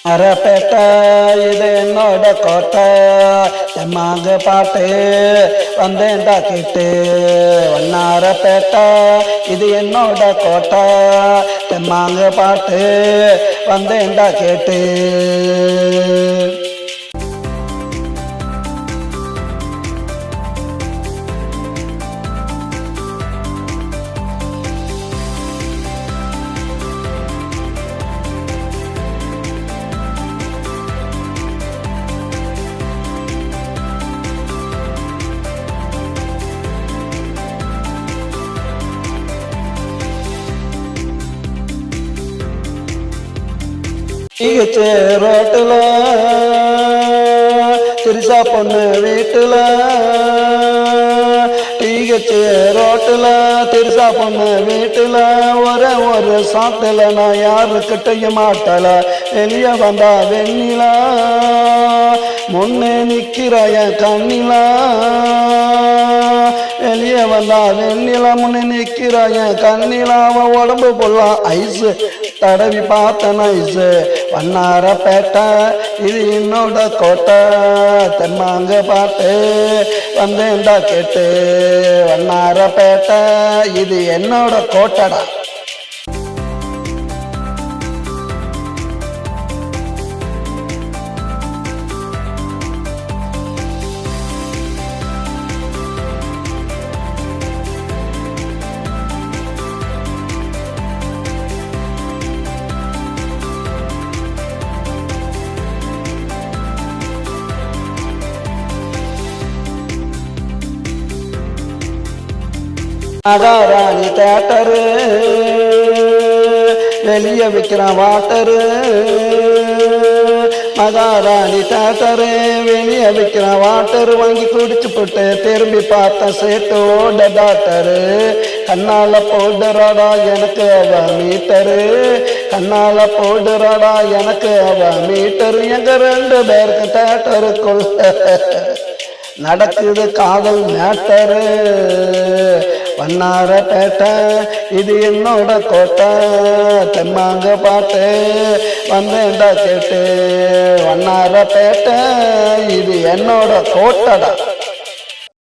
அரப்பேட்டை இது என்னோட கோட்டை தெம்மாங்க பாட்டு வந்தேன்டா கேட்டு வண்ணாரப்பேட்டை இது என்னோட கோட்டை தெம்மாங்க பாட்டு வந்தேன்டா கேட்டு ரோட்டுல திருசா பொண்ணு வீட்டுல ரோட்டுல திருசா பொண்ணு வீட்டுல ஒரு சாத்துல நான் யாருக்கிட்டையும் மாட்டல வெளிய வந்தா வெண்ணிலா முன்னே நிக்கிற கண்ணிலா வெளியே வந்தா வெண்ணிலா முன்னே நிக்கிற கண்ணிலா அவன் உடம்பு போடலாம் ஐஸு தடவி பார்த்தன ஐஸு வண்ணாரப்பேட்டை இது என்னோட கோட்டை தெம்மாங்க பாட்டு வந்தேன்டா கேட்டு வண்ணாரப்பேட்டை இது என்னோட கோட்டடா. மகாராணி தேட்டரு வெளியே விற்கிறான் வாட்டரு மகாராணி தேட்டரு வெளியே விற்கிறான் வாட்டரு வாங்கி குடிச்சு போட்டு திரும்பி பார்த்த சேட்டோட டாக்டரு கண்ணால போடுறாடா எனக்கு அவ மீட்டரு கண்ணால போடுறாடா எனக்கு அவ மீட்டரு எங்க ரெண்டு பேருக்கு தேட்டருக்குள்ள நடக்குது காதல் மேட்டரு வண்ணாரப்பேட்டை இது என்னோட கோட்டை தெம்மாங்க பாட்டு வந்தேன்டா கேட்டு வண்ணாரப்பேட்டை இது என்னோட கோட்டடா.